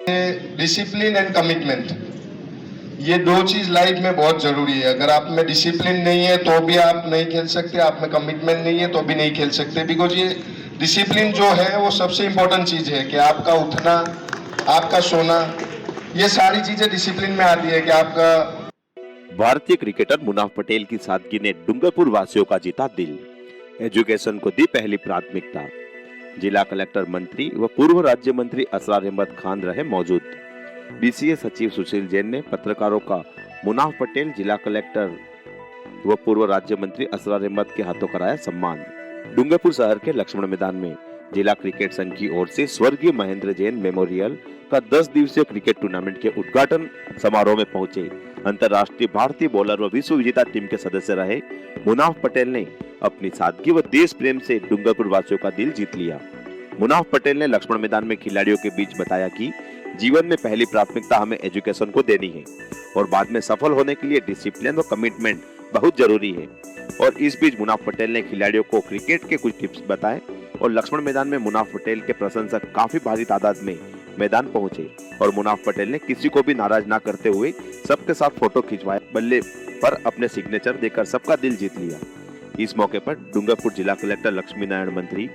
Discipline and commitment, ये दो चीज लाइफ में बहुत जरूरी है। अगर आप में डिसिप्लिन नहीं है तो भी आप नहीं खेल सकते, आप में कमिटमेंट नहीं है तो भी नहीं खेल सकते। बिकॉज ये डिसिप्लिन जो है वो सबसे इंपॉर्टेंट चीज है कि आपका उठना, आपका सोना, ये सारी चीजें डिसिप्लिन में आती है कि आपका। भारतीय क्रिकेटर मुनाफ पटेल की सादगी ने डूंगरपुर वासियों का जीता दिल, एजुकेशन को दी पहली प्राथमिकता। जिला कलेक्टर मंत्री व पूर्व राज्य मंत्री असरार अहमद खान रहे मौजूद। बीसीए सचिव सुशील जैन ने पत्रकारों का मुनाफ पटेल, जिला कलेक्टर व पूर्व राज्य मंत्री असरार अहमद के हाथों कराया सम्मान। डूंगरपुर शहर के लक्ष्मण मैदान में जिला क्रिकेट संघ की ओर से स्वर्गीय महेंद्र जैन मेमोरियल का 10 दिवसीय क्रिकेट टूर्नामेंट के उद्घाटन समारोह में पहुंचे अंतर्राष्ट्रीय भारतीय बॉलर व विश्व विजेता टीम के सदस्य रहे मुनाफ पटेल ने अपनी सादगी व देश प्रेम से डूंगरपुर वासियों का दिल जीत लिया। मुनाफ पटेल ने लक्ष्मण मैदान में खिलाड़ियों के बीच बताया कि जीवन में पहली प्राथमिकता हमें एजुकेशन को देनी है और बाद में सफल होने के लिए डिसिप्लिन व कमिटमेंट बहुत जरूरी है। और इस बीच मुनाफ पटेल ने खिलाड़ियों को क्रिकेट के कुछ टिप्स बताए और लक्ष्मण मैदान में मुनाफ पटेल के प्रशंसक काफी भारी तादाद में मैदान पहुंचे और मुनाफ पटेल ने किसी को भी नाराज ना करते हुए सबके साथ फोटो खिंचवाए, बल्ले पर अपने सिग्नेचर देकर सबका दिल जीत लिया। इस मौके पर डूंगरपुर जिला कलेक्टर लक्ष्मी नारायण मंत्री,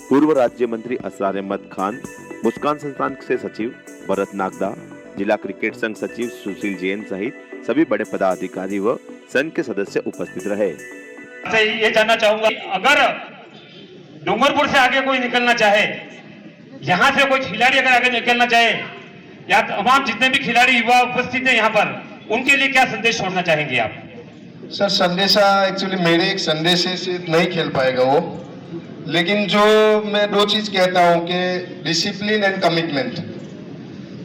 पूर्व राज्य मंत्री असरार अहमद खान, मुस्कान संस्थान से सचिव भरत नागदा, जिला क्रिकेट संघ सचिव सुशील जैन सहित सभी बड़े पदाधिकारी व संघ के सदस्य उपस्थित रहे। ये जानना चाहूंगा, अगर डूंगरपुर से आगे कोई निकलना चाहे, यहाँ से कोई खिलाड़ी अगर आगे निकलना चाहे, या तमाम जितने भी खिलाड़ी युवा उपस्थित हैं यहाँ पर, उनके लिए क्या संदेश छोड़ना चाहेंगे आप? सर संदेशा एक्चुअली मेरे एक संदेश से नहीं खेल पाएगा वो, लेकिन जो मैं दो चीज कहता हूँ कि डिसिप्लिन एंड कमिटमेंट,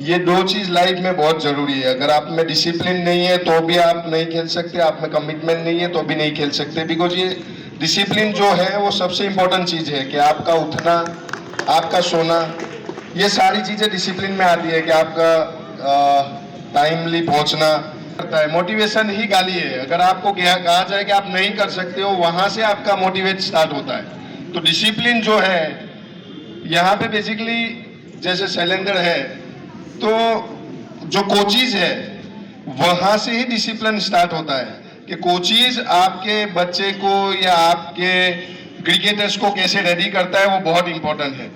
ये दो चीज लाइफ में बहुत जरूरी है। अगर आप में डिसिप्लिन नहीं है तो भी आप नहीं खेल सकते, आप में कमिटमेंट नहीं है तो भी नहीं खेल सकते। बिकॉज ये डिसिप्लिन जो है वो सबसे इंपॉर्टेंट चीज है कि आपका उठना, आपका सोना, ये सारी चीजें डिसिप्लिन में आती है कि आपका टाइमली पहुंचना करता है। मोटिवेशन ही गाली है। अगर आपको कहा जाए कि आप नहीं कर सकते हो, वहां से आपका मोटिवेट स्टार्ट होता है। तो डिसिप्लिन जो है यहाँ पे बेसिकली जैसे शैलेंद्र है, तो जो कोचिज है वहां से ही डिसिप्लिन स्टार्ट होता है कि कोचिज आपके बच्चे को या आपके क्रिकेटर्स को कैसे रेडी करता है, वो बहुत इंपॉर्टेंट है।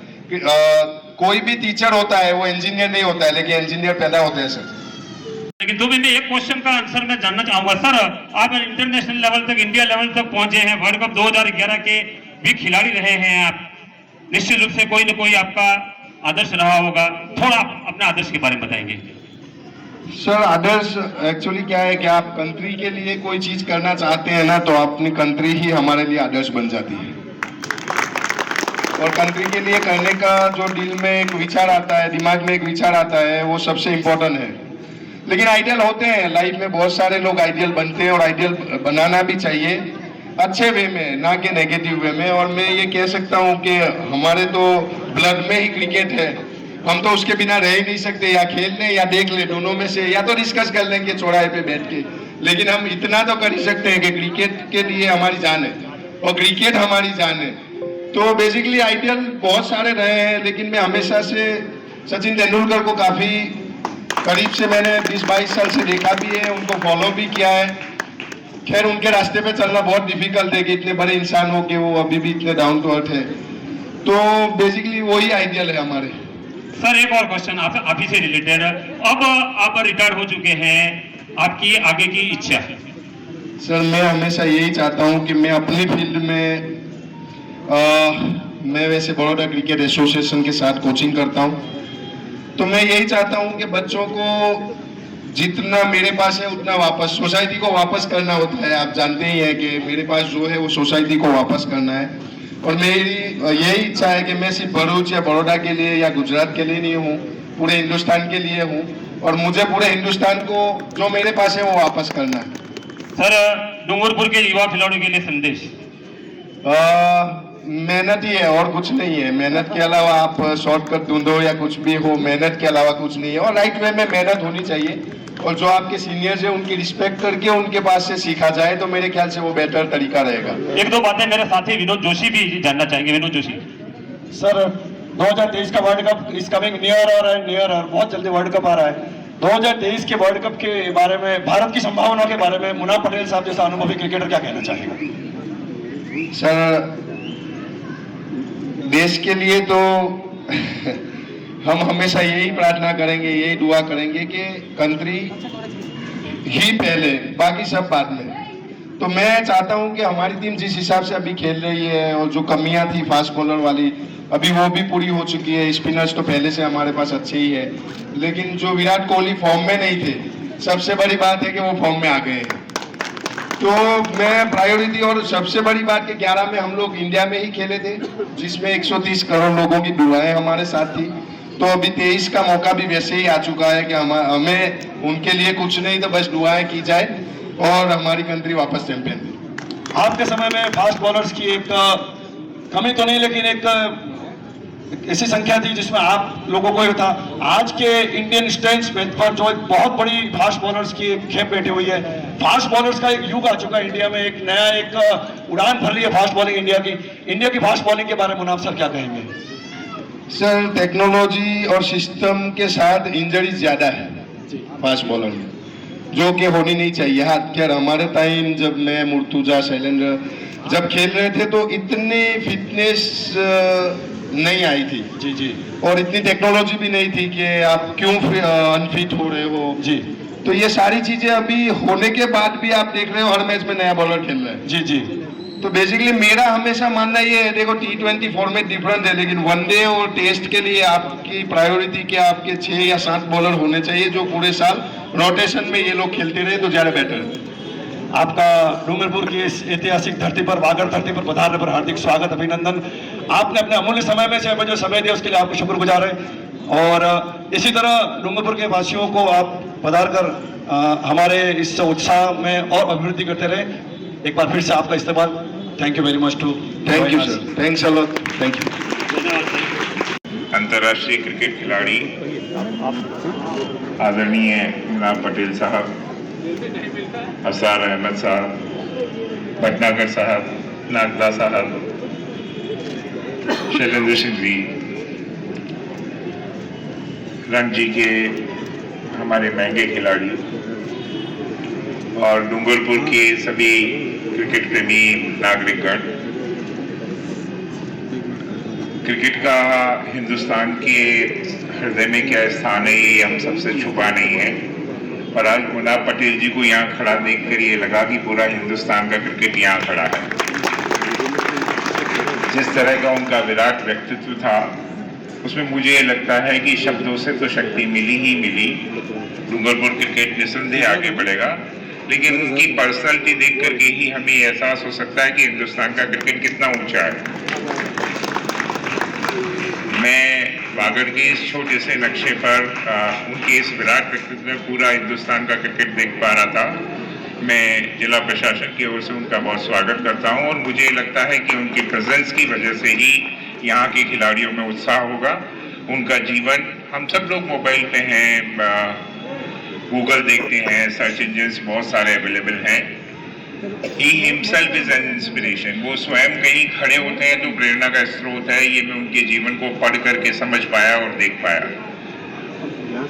कोई भी टीचर होता है वो इंजीनियर नहीं होता है, लेकिन इंजीनियर पैदा होते हैं सर। लेकिन 2 मिनट में एक क्वेश्चन का आंसर मैं जानना चाहूंगा। सर, आप इंटरनेशनल लेवल तक, इंडिया लेवल तक पहुंचे हैं, वर्ल्ड कप 2011 के भी खिलाड़ी रहे हैं आप, निश्चित रूप से कोई न कोई आपका आदर्श रहा होगा, थोड़ा अपने आदर्श के बारे में बताएंगे। सर आदर्श एक्चुअली क्या है कि आप कंट्री के लिए कोई चीज करना चाहते हैं ना, तो अपनी कंट्री ही हमारे लिए आदर्श बन जाती है। और कंट्री के लिए करने का जो दिल में एक विचार आता है, दिमाग में एक विचार आता है, वो सबसे इम्पोर्टेंट है। लेकिन आइडियल होते हैं लाइफ में, बहुत सारे लोग आइडियल बनते हैं और आइडियल बनाना भी चाहिए अच्छे वे में, ना कि नेगेटिव वे में। और मैं ये कह सकता हूँ कि हमारे तो ब्लड में ही क्रिकेट है, हम तो उसके बिना रह ही नहीं सकते। या खेल लें या देख लें, दोनों में से, या तो डिस्कस कर लेंगे चौराहे पे बैठ के, लेकिन हम इतना तो कर ही सकते हैं कि क्रिकेट के लिए हमारी जान है और क्रिकेट हमारी जान है। तो बेसिकली आइडियल बहुत सारे रहे हैं, लेकिन मैं हमेशा से सचिन तेंदुलकर को काफी करीब से मैंने 20-22 साल से देखा भी है, उनको फॉलो भी किया है। खैर उनके रास्ते पे चलना बहुत डिफिकल्ट है कि इतने बड़े इंसान हो के वो अभी भी इतने डाउन टू अर्थ है। तो बेसिकली वही आइडियल है हमारे। सर एक और क्वेश्चन आप ही से रिलेटेड, अब आप रिटायर हो चुके हैं, आपकी आगे की इच्छा? सर मैं हमेशा यही चाहता हूं कि मैं अपनी फील्ड में मैं वैसे बड़ौदा क्रिकेट एसोसिएशन के साथ कोचिंग करता हूं, तो मैं यही चाहता हूं कि बच्चों को जितना मेरे पास है उतना वापस सोसाइटी को वापस करना होता है। आप जानते ही हैं कि मेरे पास जो है वो सोसाइटी को वापस करना है। और मेरी यही इच्छा है कि मैं सिर्फ भरूच या बड़ौदा के लिए या गुजरात के लिए नहीं हूँ, पूरे हिंदुस्तान के लिए हूँ। और मुझे पूरे हिंदुस्तान को जो मेरे पास है वो वापस करना है। सर डूंगरपुर के युवा खिलाड़ियों के लिए संदेश? मेहनत ही है और कुछ नहीं है। मेहनत के अलावा आप शॉर्टकट ढूंढो या कुछ भी हो, मेहनत के अलावा कुछ नहीं है। और राइट वे में मेहनत होनी चाहिए, और जो आपके सीनियर्स है उनकी रिस्पेक्ट करके उनके पास से सीखा जाए तो मेरे ख्याल से वो बेटर तरीका रहेगा। 1-2 बातें मेरे साथी विनोद जोशी भी जानना चाहेंगे। विनोद जोशी सर, 2023 का वर्ल्ड कप इस कमिंग नियर और बहुत जल्दी वर्ल्ड कप आ रहा है। 2023 के वर्ल्ड कप के बारे में, भारत की संभावना के बारे में मुनाफ पटेल साहब जैसा अनुभवी क्रिकेटर क्या कहना चाहेगा? सर, देश के लिए तो हम हमेशा यही प्रार्थना करेंगे, यही दुआ करेंगे कि कंट्री ही पहले, बाकी सब बाद में। तो मैं चाहता हूं कि हमारी टीम जिस हिसाब से अभी खेल रही है और जो कमियां थी फास्ट बॉलर वाली, अभी वो भी पूरी हो चुकी है। स्पिनर्स तो पहले से हमारे पास अच्छे ही है, लेकिन जो विराट कोहली फॉर्म में नहीं थे, सबसे बड़ी बात है कि वो फॉर्म में आ गए हैं। तो मैं प्रायोरिटी, और सबसे बड़ी बात कि 11 में हम लोग इंडिया में ही खेले थे, जिसमें 130 करोड़ लोगों की दुआएं हमारे साथ थी। तो अभी 23 का मौका भी वैसे ही आ चुका है कि हमें उनके लिए कुछ नहीं तो बस दुआएं की जाए और हमारी कंट्री वापस चैंपियन दे। आपके समय में फास्ट बॉलर्स की एक कमी तो नहीं, लेकिन एक ऐसी संख्या थी जिसमें आप लोगों को ही था। आज के इंडियन स्टेज पर जो एक बहुत बड़ी फास्ट बॉलर्स की खेप बैठी हुई है, फास्ट बॉलर्स का एक युग आ चुका है इंडिया में, एक नया एक उड़ान भर रही है फास्ट बॉलिंग इंडिया की फास्ट बॉलिंग के बारे में मुनाफ सर क्या कहेंगे? सर, टेक्नोलॉजी और सिस्टम के साथ इंजरीज ज्यादा है फास्ट बॉलर में, जो कि होनी नहीं चाहिए। हाँ, खैर हमारे टाइम जब मैं, मुर्तुजा, शैलेंद्र जब खेल रहे थे तो इतनी फिटनेस नहीं आई थी जी जी, और इतनी टेक्नोलॉजी भी नहीं थी कि आप क्यों अनफिट हो रहे हो जी। तो ये सारी चीजें अभी होने के बाद भी आप देख रहे हो हर मैच में नया बॉलर खेल रहा है। जी जी। तो बेसिकली मेरा हमेशा मानना ये है, देखो T20 फॉर्मेट डिफरेंट है, लेकिन वनडे और टेस्ट के लिए आपकी प्रायोरिटी क्या, आपके 6 या 7 बॉलर होने चाहिए जो पूरे साल रोटेशन में ये लोग खेलते रहे तो ज्यादा बेटर है। आपका डूंगरपुर की इस ऐतिहासिक धरती पर, वागड़ धरती पर पधारने पर हार्दिक स्वागत, अभिनंदन। आपने अपने अमूल्य समय में से जो समय दिया उसके लिए आपको शुक्रगुजार है। और इसी तरह डूंगरपुर के वासियों को आप पधार कर हमारे इस उत्साह में और अभिवृद्धि करते रहे। एक बार फिर से आपका इस्तेमाल। Thank you very much too. Thank you sir, thanks a lot, thank you. अंतर्राष्ट्रीय क्रिकेट खिलाड़ी आदरणीय मुनाफ पटेल साहब, असरार अहमद साहब, भटनागर साहब, नागदा साहब, शैलेंद्र सिंह जी, रणजी के हमारे महंगे खिलाड़ी और डूंगरपुर के सभी क्रिकेट प्रेमी नागरिकगण, क्रिकेट का हिंदुस्तान के हृदय में क्या स्थान है ये हम सबसे छुपा नहीं है। और आज मुनाफ पटेल जी को यहाँ खड़ा देखकर ये लगा कि पूरा हिंदुस्तान का क्रिकेट यहाँ खड़ा है। जिस तरह का उनका विराट व्यक्तित्व था उसमें मुझे ये लगता है कि शब्दों से तो शक्ति मिली ही मिली। डूंगरपुर क्रिकेट निस्संदेह आगे बढ़ेगा, लेकिन उनकी पर्सनालिटी देख करके ही हमें एहसास हो सकता है कि हिंदुस्तान का क्रिकेट कितना ऊंचा है। मैं वागड़ के इस छोटे से नक्शे पर उनके इस विराट व्यक्तित्व में पूरा हिंदुस्तान का क्रिकेट देख पा रहा था। मैं जिला प्रशासन की ओर से उनका बहुत स्वागत करता हूं और मुझे लगता है कि उनकी प्रेजेंस की वजह से ही यहाँ के खिलाड़ियों में उत्साह होगा। उनका जीवन, हम सब लोग मोबाइल पे हैं, गूगल देखते हैं, सर्च इंजन्स बहुत सारे अवेलेबल हैं। He himself is an inspiration। वो स्वयं कहीं खड़े होते हैं तो प्रेरणा का स्रोत है। ये मैं उनके जीवन को पढ़ करके समझ पाया और देख पाया।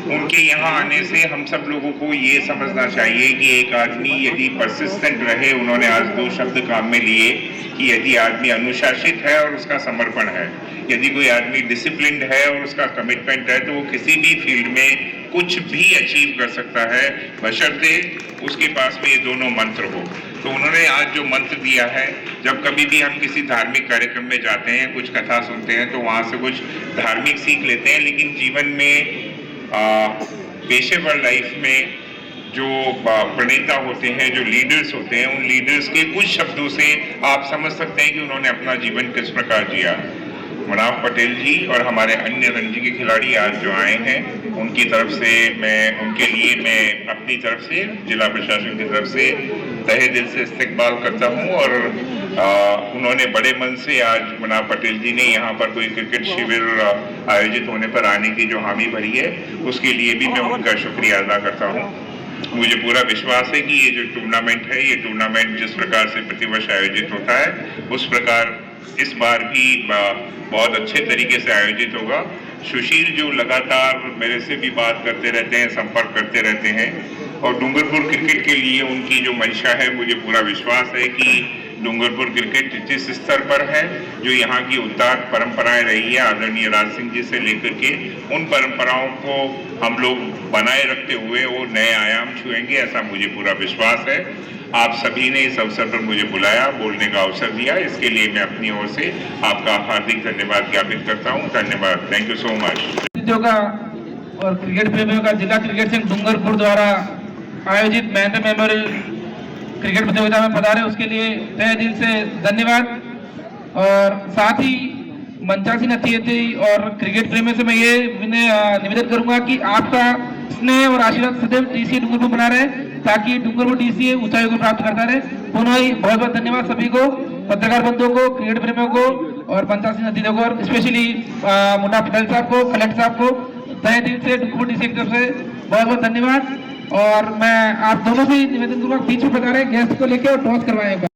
उनके यहाँ आने से हम सब लोगों को ये समझना चाहिए कि एक आदमी यदि परसिस्टेंट रहे, उन्होंने आज 2 शब्द काम में लिए कि यदि आदमी अनुशासित है और उसका समर्पण है, यदि कोई आदमी डिसिप्लिन्ड है और उसका कमिटमेंट है, तो वो किसी भी फील्ड में कुछ भी अचीव कर सकता है, बशर्ते उसके पास में ये दोनों मंत्र हो। तो उन्होंने आज जो मंत्र दिया है, जब कभी भी हम किसी धार्मिक कार्यक्रम में जाते हैं, कुछ कथा सुनते हैं तो वहाँ से कुछ धार्मिक सीख लेते हैं, लेकिन जीवन में पेशेवर लाइफ में जो प्रणेता होते हैं, जो लीडर्स होते हैं, उन लीडर्स के कुछ शब्दों से आप समझ सकते हैं कि उन्होंने अपना जीवन किस प्रकार जिया। मुनाफ पटेल जी और हमारे अन्य रणजी के खिलाड़ी आज जो आए हैं, उनकी तरफ से मैं अपनी तरफ से, जिला प्रशासन की तरफ से तहे दिल से इस्तकबाल करता हूं। और उन्होंने बड़े मन से, आज मुनाफ पटेल जी ने यहाँ पर कोई क्रिकेट शिविर आयोजित होने पर आने की जो हामी भरी है, उसके लिए भी मैं उनका शुक्रिया अदा करता हूँ। मुझे पूरा विश्वास है कि ये जो टूर्नामेंट है, ये टूर्नामेंट जिस प्रकार से प्रतिवर्ष आयोजित होता है, उस प्रकार इस बार भी बहुत अच्छे तरीके से आयोजित होगा। सुशील जो लगातार मेरे से भी बात करते रहते हैं, संपर्क करते रहते हैं, और डूंगरपुर क्रिकेट के लिए उनकी जो मंशा है, मुझे पूरा विश्वास है कि डूंगरपुर क्रिकेट जिस स्तर पर है, जो यहाँ की उत्ताक परंपराएं रही है आदरणीय राज सिंह जी से लेकर के, उन परंपराओं को हम लोग बनाए रखते हुए वो नए आयाम छुएंगे, ऐसा मुझे पूरा विश्वास है। आप सभी ने इस अवसर पर मुझे बुलाया, बोलने का अवसर दिया, इसके लिए मैं अपनी ओर से आपका हार्दिक धन्यवाद ज्ञापित करता हूँ। धन्यवाद, थैंक यू सो मच। और क्रिकेट प्रेमियों का जिला क्रिकेट संघ डूंगरपुर द्वारा आयोजित मेहंदी मेमोरियल क्रिकेट प्रतियोगिता में पधारे, उसके लिए तहे दिल से धन्यवाद। और साथ ही मंचासी नतीयते और क्रिकेट प्रेमियों से मैं ये निवेदन करूंगा कि आपका स्नेह और आशीर्वाद सदैव डीसीए डूंगरपुर बना रहे, ताकि डूंगरपुर डीसीए ऊंचाइयों को प्राप्त करता रहे। पुनः ही बहुत बहुत धन्यवाद सभी को, पत्रकार बंधुओं को, क्रिकेट प्रेमियों को और पंचासी नतीजों को, और स्पेशली मुन्ना पटेल साहब को, कलेक्टर साहब को तहे दिल से डूंगरपुर डीसीए की तरफ से बहुत बहुत धन्यवाद। और मैं आप दोनों से निवेदन करूंगा बीच में बता रहे गेस्ट को लेके और टॉस करवाएं।